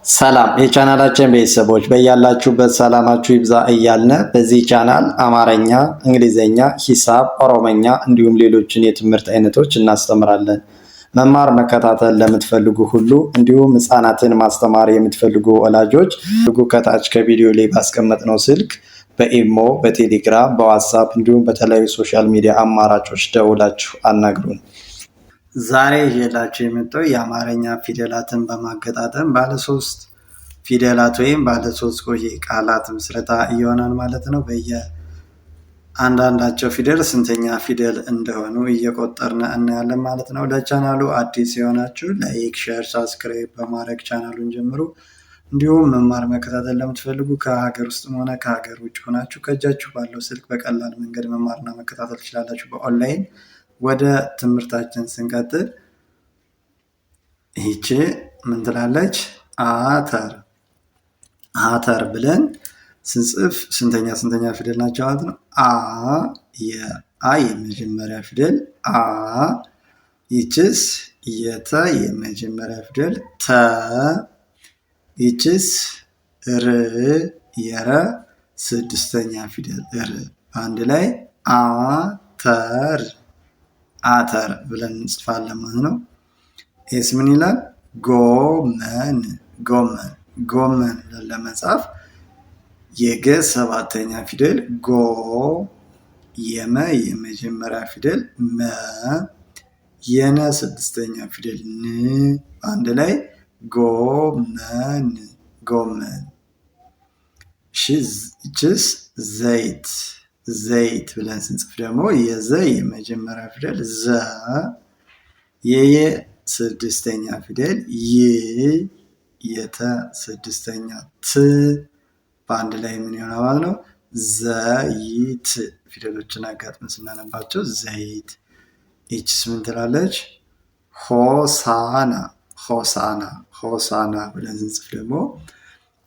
ሰላም የቻናላችን ቤተሰቦች በያላችሁበት ሰላማችሁ ይብዛ እያልን በዚህ ቻናል አማርኛ፣ እንግሊዘኛ፣ ሂሳብ፣ ኦሮሞኛ እንዲሁም ሌሎችን የትምህርት አይነቶች እናስተምራለን። መማር መከታተል ለምትፈልጉ ሁሉ እንዲሁም ህፃናትን ማስተማር የምትፈልጉ ወላጆች ከታች ከቪዲዮ ላይ ባስቀመጥነው ስልክ በኢሞ፣ በቴሌግራም፣ በዋትስአፕ እንዲሁም በተለያዩ ሶሻል ሚዲያ አማራጮች ደውላችሁ አናግሩን። ዛሬ ይዤላችሁ የመጣው የአማርኛ ፊደላትን በማገጣጠም ባለ 3 ፊደላት ወይም ባለ 3 ቆይ ቃላት ምስረታ ይሆናል ማለት ነው። አንዳንዳቸው ፊደል ስንተኛ ፊደል እንደሆኑ እየቆጠርን እናያለን ማለት ነው። ለቻናሉ አዲስ የሆናችሁ ላይክ፣ ሼር፣ ሳብስክራይብ በማድረግ ቻናሉን ጀምሩ። እንዲሁም መማር መከታተል ለምትፈልጉ ከሀገር ውስጥም ሆነ ከሀገር ውጭ ሆናችሁ ከእጃችሁ ባለው ስልክ በቀላል መንገድ መማርና መከታተል ትችላላችሁ በኦንላይን። ወደ ትምህርታችን ስንቀጥል ይህቺ ምን ትላለች? አተር ብለን ስንጽፍ ስንተኛ ፊደል ናቸው ማለት ነው? የአ የመጀመሪያ ፊደል አ። ይችስ የተ የመጀመሪያ ፊደል ተ። ይችስ ር የረ ስድስተኛ ፊደል ር። አንድ ላይ አተር ብለን እንጽፋለን ማለት ነው። ኤስ ምን ይላል? ጎመን ብለን ለመጻፍ የገ ሰባተኛ ፊደል ጎ፣ የመ የመጀመሪያ ፊደል መ፣ የነ ስድስተኛ ፊደል ን፣ አንድ ላይ ጎመን። ይችስ ዘይት ብለን ስንጽፍ ደግሞ የዘ የመጀመሪያ ፊደል ዘ፣ የየ ስድስተኛ ፊደል ይ፣ የተ ስድስተኛ ት፣ በአንድ ላይ ምን ይሆናል ማለት ነው? ዘይት። ፊደሎችን አጋጥመን ስናነባቸው ዘይት። ይችስ ምን ትላለች? ሆሳና ብለን ስንጽፍ ደግሞ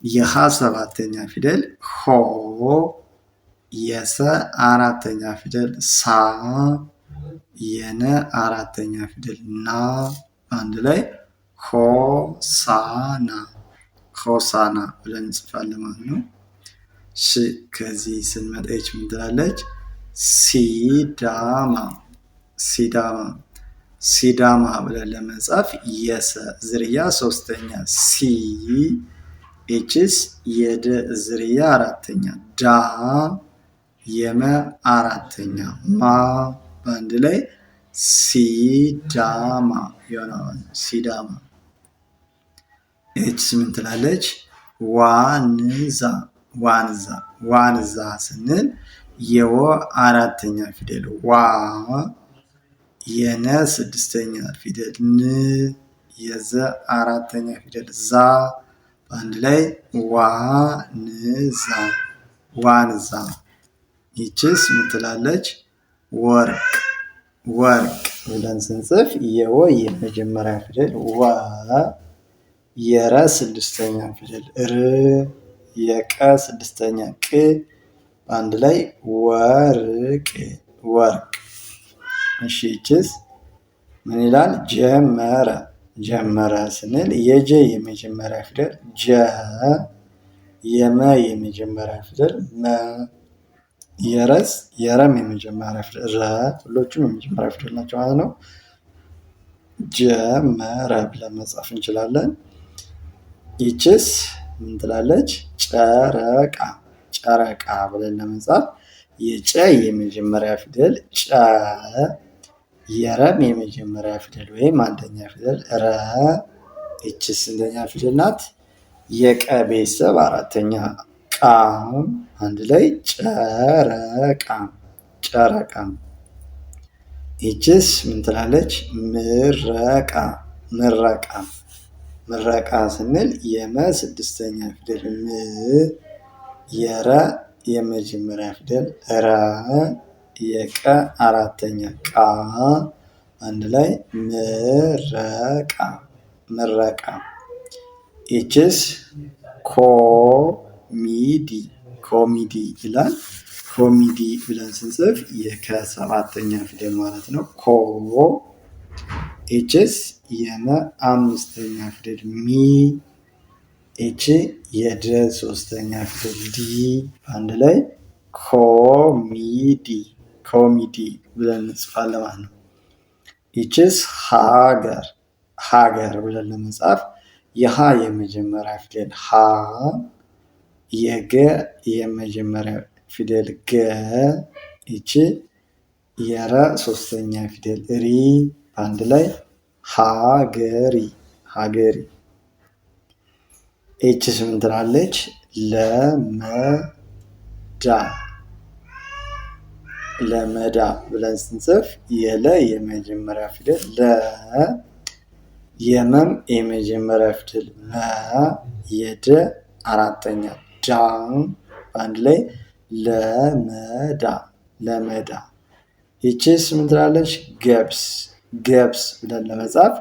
የሀ ሰባተኛ ፊደል ሆ፣ የሰ አራተኛ ፊደል ሳ፣ የነ አራተኛ ፊደል ና፣ አንድ ላይ ሆሳና ብለን እንጽፋለን ማለት ነው። ከዚህ ስንመጣች ምን ትላለች? ሲዳማ ብለን ለመጻፍ የሰ ዝርያ ሶስተኛ ሲ፣ ኤችስ የደ ዝርያ አራተኛ ዳ፣ የመ አራተኛ ማ፣ በአንድ ላይ ሲዳማ ይሆናል። ሲዳማ። ኤችስ ምን ትላለች? ዋንዛ ስንል የወ አራተኛ ፊደል ዋ፣ የነ ስድስተኛ ፊደል ን፣ የዘ አራተኛ ፊደል ዛ፣ በአንድ ላይ ዋንዛ። ይችስ ምን ትላለች? ወርቅ ብለን ስንጽፍ የወ የመጀመሪያ ፊደል ወ፣ የረ ስድስተኛ ፊደል ር፣ የቀ ስድስተኛ ቅ፣ በአንድ ላይ ወርቅ። እሺ ይችስ ምን ይላል? ጀመረ ስንል የጀ የመጀመሪያ ፊደል ጀ፣ የመ የመጀመሪያ ፊደል መ፣ የረም የመጀመሪያ ፊደል ረ፣ ሁሎቹም የመጀመሪያ ፊደል ናቸው ማለት ነው። ጀመረ ብለን መጻፍ እንችላለን። ይችስ ምን ትላለች? ጨረቃ ብለን ለመጻፍ የጨ የመጀመሪያ ፊደል ጨ፣ የረም የመጀመሪያ ፊደል ወይም አንደኛ ፊደል ረ፣ ይችስ ስንተኛ ፊደል ናት? የቀ ቤተሰብ አራተኛ ቃ፣ አንድ ላይ ጨረቃ። ይችስ ምን ትላለች? ምረቃ ስንል የመ ስድስተኛ ፊደል ም፣ የረ የመጀመሪያ ፊደል ረ፣ የቀ አራተኛ ቃ፣ አንድ ላይ ምረቃ። ይችስ ኮሚዲ ይላል። ኮሚዲ ብለን ስንጽፍ ከሰባተኛ ፊደል ማለት ነው። ኤችስ የመ አምስተኛ ፊደል ሚ፣ ይቺ የደ ሶስተኛ ፊደል ዲ አንድ ላይ ኮሚዲ ኮሚዲ ብለን እንጽፋለን ማለት ነው። ይችስ ሀገር ሀገር ብለን ለመጻፍ የሀ የመጀመሪያ ፊደል ሀ፣ የገ የመጀመሪያ ፊደል ገ፣ ይቺ የረ ሶስተኛ ፊደል ሪ አንድ ላይ ሀገሪ ሀገሪ። ይችስ ምን ትላለች? ለመዳ ለመዳ ብለን ስንጽፍ የለ የመጀመሪያ ፊደል ለ፣ የመም የመጀመሪያ ፊደል መ፣ የደ አራተኛ ዳ በአንድ ላይ ለመዳ ለመዳ። ይቺስ ምን ትላለች? ገብስ ገብስ ብለን ለመጻፍ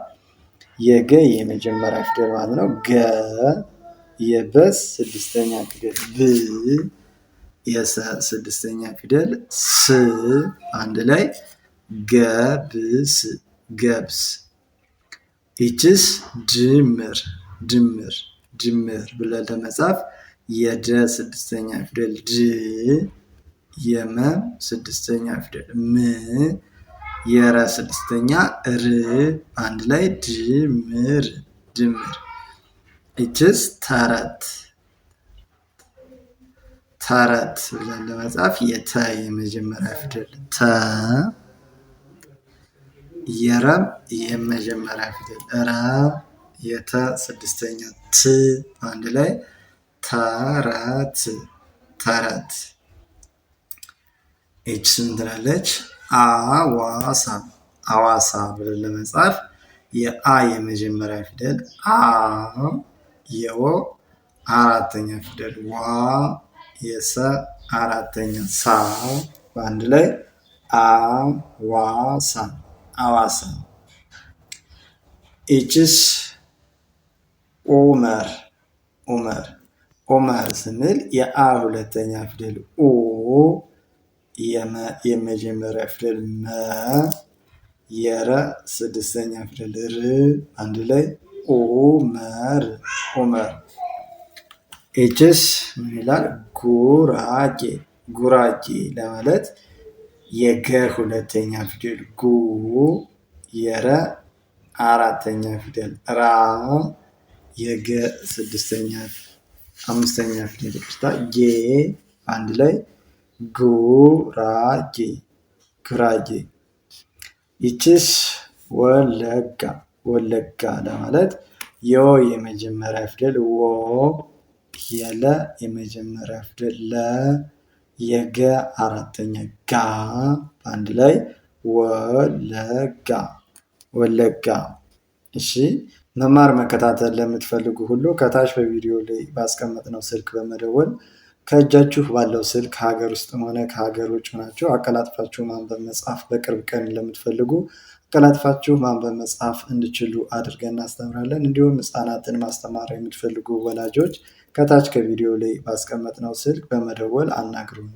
የገ የመጀመሪያ ፊደል ማለት ነው ገ፣ የበስ ስድስተኛ ፊደል ብ፣ የሰ ስድስተኛ ፊደል ስ አንድ ላይ ገብስ ገብስ። ይችስ ድምር ድምር ድምር ብለን ለመጻፍ የደ ስድስተኛ ፊደል ድ፣ የመ ስድስተኛ ፊደል ም፣ የረ ስድስተኛ ር አንድ ላይ ድምር ድምር። ይችስ ተረት ተረት ብለን ለመጻፍ የተ የመጀመሪያ ፊደል ተ፣ የረም የመጀመሪያ ፊደል ረ፣ የተ ስድስተኛ ት አንድ ላይ ተረት ተረት። ይች ስንት ትላለች? አዋሳ አዋሳ ብለን ለመጻፍ የአ የመጀመሪያ ፊደል አ፣ የወ አራተኛ ፊደል ዋ፣ የሰ አራተኛ ሳ በአንድ ላይ አዋሳ አዋሳ። ይችስ ኡመር ኡመር ኡመር ስንል የአ ሁለተኛ ፊደል ኡ፣ የመ የመጀመሪያ ፊደል መ፣ የረ ስድስተኛ ፊደል ር አንድ ላይ ኡመር ኡመር። ይችስ ምን ይላል? ጉራጌ ጉራጌ ለማለት የገ ሁለተኛ ፊደል ጉ፣ የረ አራተኛ ፊደል ራ፣ የገ አምስተኛ ፊደል ጌ አንድ ላይ ጉራጌ ጉራጌ። ይችስ ወለጋ ወለጋ ለማለት የወ የመጀመሪያ ፊደል ወ፣ የለ የመጀመሪያ ፊደል ለ፣ የገ አራተኛ ጋ አንድ ላይ ወለጋ ወለጋ። እሺ መማር መከታተል ለምትፈልጉ ሁሉ ከታች በቪዲዮ ላይ ባስቀመጥነው ስልክ በመደወል ከእጃችሁ ባለው ስልክ ከሀገር ውስጥም ሆነ ከሀገር ውጭ ሆናችሁ አቀላጥፋችሁ ማንበብ መጻፍ በቅርብ ቀን ለምትፈልጉ አቀላጥፋችሁ ማንበብ መጻፍ እንድችሉ አድርገን እናስተምራለን። እንዲሁም ህጻናትን ማስተማር የምትፈልጉ ወላጆች ከታች ከቪዲዮ ላይ ባስቀመጥነው ስልክ በመደወል አናግሩን።